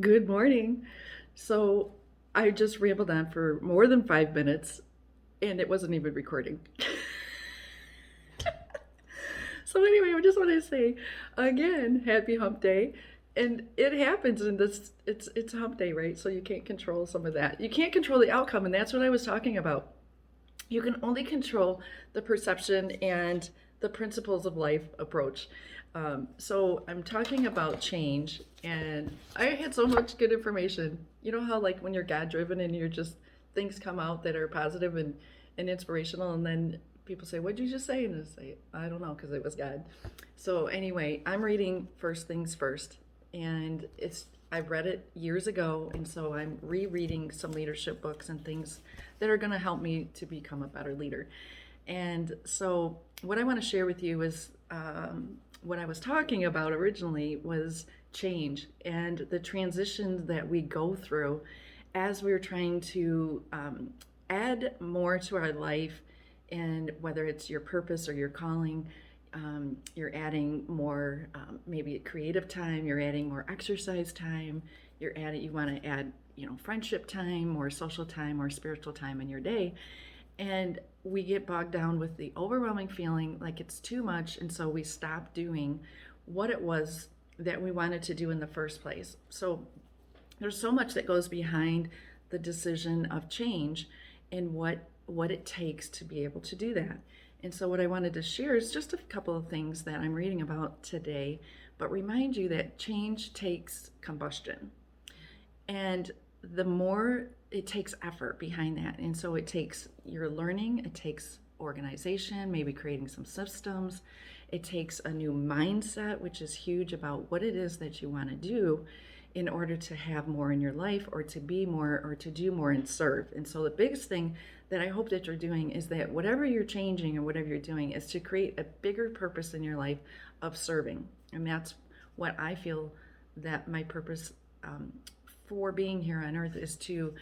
Good morning. So I just rambled on for more than 5 minutes and it wasn't even recording. So anyway, I just want to say again, happy hump day. And it happens in this it's hump day, right? So you can't control some of that. You can't control the outcome, and that's what I was talking about. You can only control the perception and the principles of life approach. So I'm talking about change, and I had so much good information. You know how like when you're God driven and you're just things come out that are positive and inspirational, and then people say, "What'd you just say?" And I say, "I don't know," because it was God. So anyway, I'm reading First Things First, and I've read it years ago, and so I'm rereading some leadership books and things that are going to help me to become a better leader. And so, what I want to share with you is what I was talking about originally was change and the transitions that we go through as we're trying to add more to our life, and whether it's your purpose or your calling. You're adding more, maybe creative time. You're adding more exercise time. You want to add, friendship time, or social time, or spiritual time in your day. And we get bogged down with the overwhelming feeling like it's too much, and so we stop doing what it was that we wanted to do in the first place. So there's so much that goes behind the decision of change and what it takes to be able to do that. And so what I wanted to share is just a couple of things that I'm reading about today, but remind you that change takes combustion. And the more it takes effort behind that. And so it takes your learning, it takes organization, maybe creating some systems. It takes a new mindset, which is huge, about what it is that you want to do in order to have more in your life, or to be more, or to do more and serve. And so the biggest thing that I hope that you're doing is that whatever you're changing or whatever you're doing is to create a bigger purpose in your life of serving. And that's what I feel that my purpose for being here on earth is to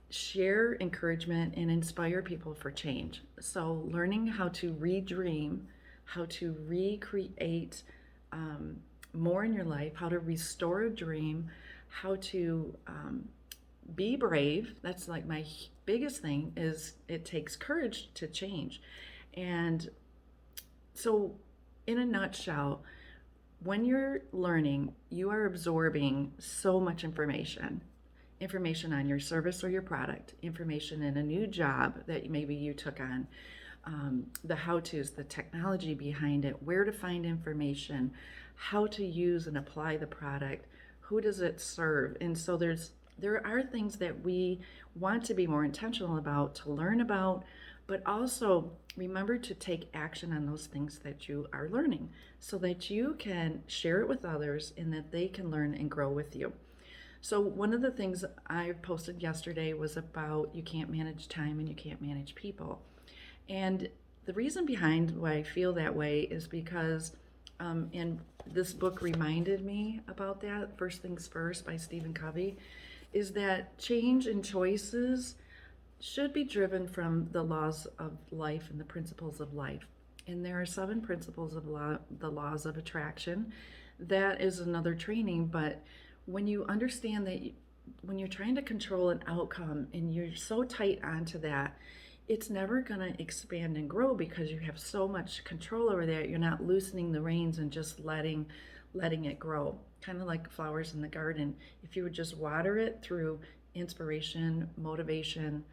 share encouragement and inspire people for change. So, learning how to redream, how to recreate more in your life, how to restore a dream, how to be brave. That's like my biggest thing, is it takes courage to change. And so, in a nutshell, when you're learning, you are absorbing so much information on your service or your product, information in a new job that maybe you took on, the how to's, the technology behind it, where to find information, how to use and apply the product, who does it serve. And so there are things that we want to be more intentional about, to learn about, but also remember to take action on those things that you are learning so that you can share it with others and that they can learn and grow with you. So, one of the things I posted yesterday was about you can't manage time and you can't manage people. And the reason behind why I feel that way is because, and this book reminded me about that, First Things First by Stephen Covey, is that change and choices should be driven from the laws of life and the principles of life. And there are 7 principles of the laws of attraction. That is another training, but when you understand that when you're trying to control an outcome and you're so tight onto that, it's never going to expand and grow because you have so much control over that. You're not loosening the reins and just letting it grow. Kind of like flowers in the garden. If you would just water it through inspiration, motivation,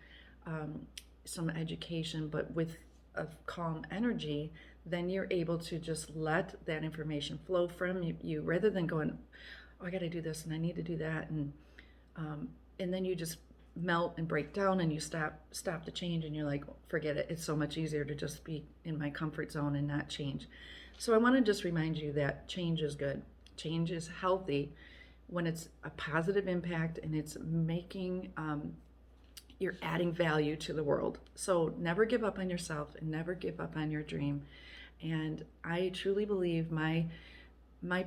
some education, but with a calm energy, then you're able to just let that information flow from you rather than going, oh, I got to do this and I need to do that, and then you just melt and break down and you stop the change and you're like, forget it. It's so much easier to just be in my comfort zone and not change. So I want to just remind you that change is good. Change is healthy when it's a positive impact and it's making you're adding value to the world. So never give up on yourself and never give up on your dream. And I truly believe my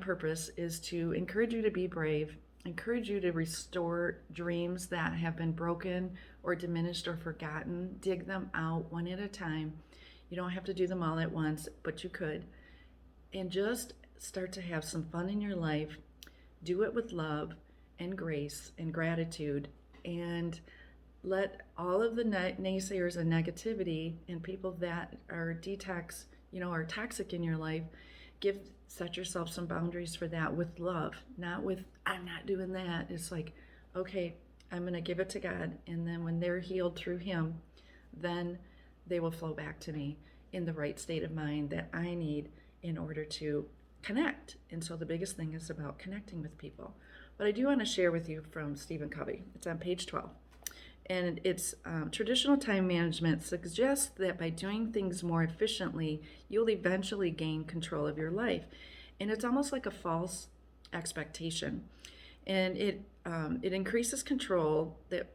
purpose is to encourage you to be brave, encourage you to restore dreams that have been broken or diminished or forgotten. Dig them out one at a time. You don't have to do them all at once, but you could. And just start to have some fun in your life. Do it with love and grace and gratitude, and let all of the naysayers and negativity and people that are are toxic in your life, set yourself some boundaries for that with love, not with, I'm not doing that. It's like, okay, I'm going to give it to God. And then when they're healed through Him, then they will flow back to me in the right state of mind that I need in order to connect. And so the biggest thing is about connecting with people. But I do want to share with you from Stephen Covey. It's on page 12. And it's traditional time management suggests that by doing things more efficiently, you'll eventually gain control of your life. And it's almost like a false expectation. And it increases control. That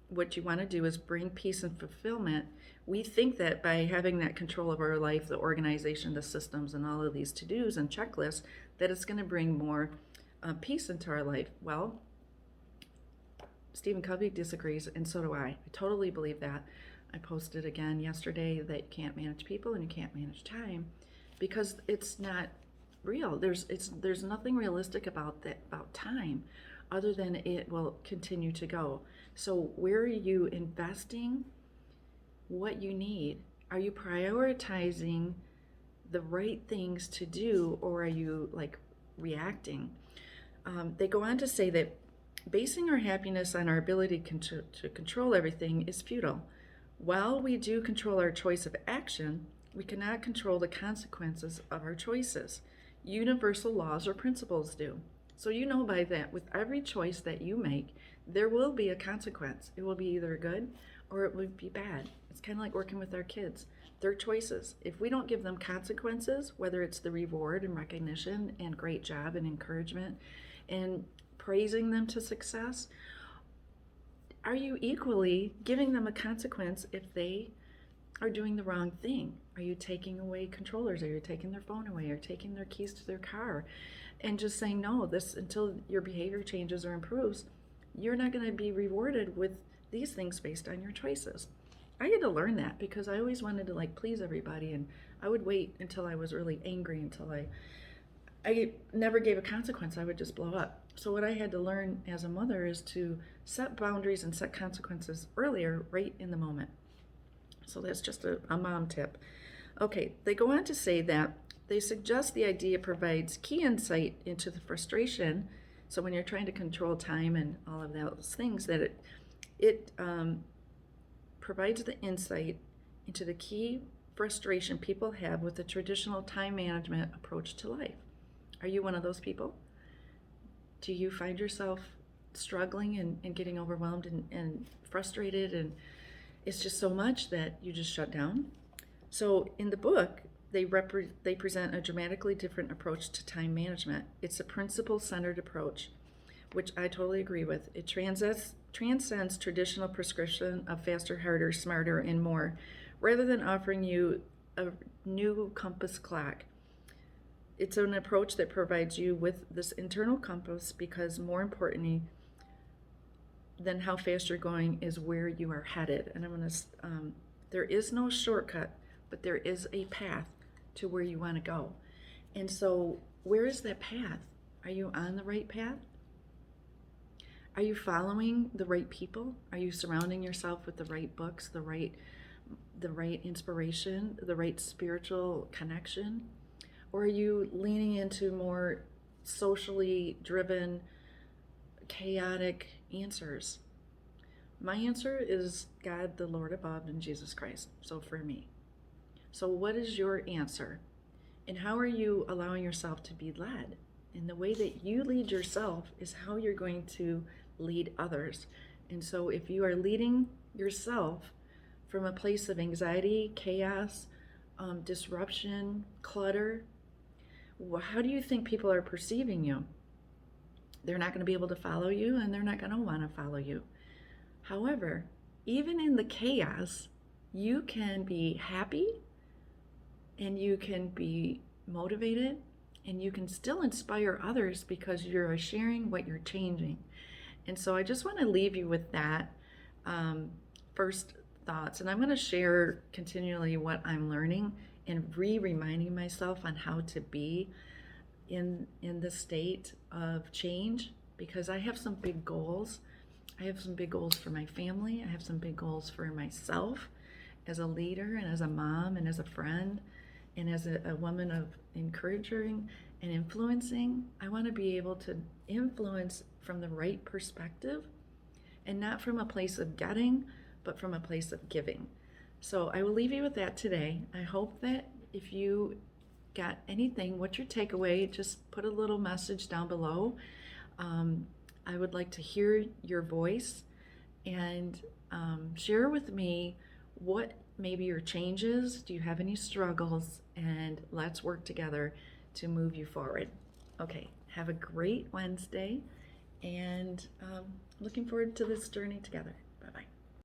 what you want to do is bring peace and fulfillment. We think that by having that control of our life, the organization, the systems, and all of these to-dos and checklists, that it's going to bring more peace into our life. Well, Stephen Covey disagrees, and so do I. I totally believe that. I posted again yesterday that you can't manage people and you can't manage time because it's not real. There's nothing realistic about time other than it will continue to go. So where are you investing what you need? Are you prioritizing the right things to do, or are you like reacting? They go on to say that basing our happiness on our ability to control everything is futile. While we do control our choice of action, we cannot control the consequences of our choices. Universal laws or principles do. So you know by that, with every choice that you make, there will be a consequence. It will be either good or it will be bad. It's kind of like working with our kids. Their choices. If we don't give them consequences, whether it's the reward and recognition and great job and encouragement and praising them to success, are you equally giving them a consequence if they are doing the wrong thing? Are you taking away controllers? Are you taking their phone away? Or taking their keys to their car? And just saying, no, this until your behavior changes or improves, you're not going to be rewarded with these things based on your choices. I had to learn that because I always wanted to please everybody, and I would wait until I was really angry until I never gave a consequence. I would just blow up. So what I had to learn as a mother is to set boundaries and set consequences earlier, right in the moment. So that's just a mom tip. Okay, they go on to say that they suggest the idea provides key insight into the frustration. So when you're trying to control time and all of those things, that it provides the insight into the key frustration people have with the traditional time management approach to life. Are you one of those people? Do you find yourself struggling and getting overwhelmed and frustrated, and it's just so much that you just shut down? So in the book, they present a dramatically different approach to time management. It's a principle-centered approach, which I totally agree with. It transcends traditional prescription of faster, harder, smarter, and more, rather than offering you a new compass clock. It's an approach that provides you with this internal compass because more importantly than how fast you're going is where you are headed. And there is no shortcut, but there is a path to where you want to go. And so where is that path? Are you on the right path? Are you following the right people? Are you surrounding yourself with the right books, the right inspiration, the right spiritual connection? Or are you leaning into more socially driven, chaotic answers? My answer is God, the Lord above, and Jesus Christ. So for me. So what is your answer? And how are you allowing yourself to be led? And the way that you lead yourself is how you're going to lead others. And so if you are leading yourself from a place of anxiety, chaos, disruption, clutter, how do you think people are perceiving you? They're not going to be able to follow you, and they're not going to want to follow you. However, even in the chaos, you can be happy and you can be motivated and you can still inspire others because you're sharing what you're changing. And so I just want to leave you with that first thoughts. And I'm going to share continually what I'm learning and reminding myself on how to be in the state of change, because I have some big goals. I have some big goals for my family. I have some big goals for myself as a leader and as a mom and as a friend and as a woman of encouraging and influencing. I want to be able to influence from the right perspective and not from a place of getting, but from a place of giving. So I will leave you with that today. I hope that if you got anything, what's your takeaway? Just put a little message down below. I would like to hear your voice and share with me what maybe your changes. Do you have any struggles? And let's work together to move you forward. Okay, have a great Wednesday, and looking forward to this journey together.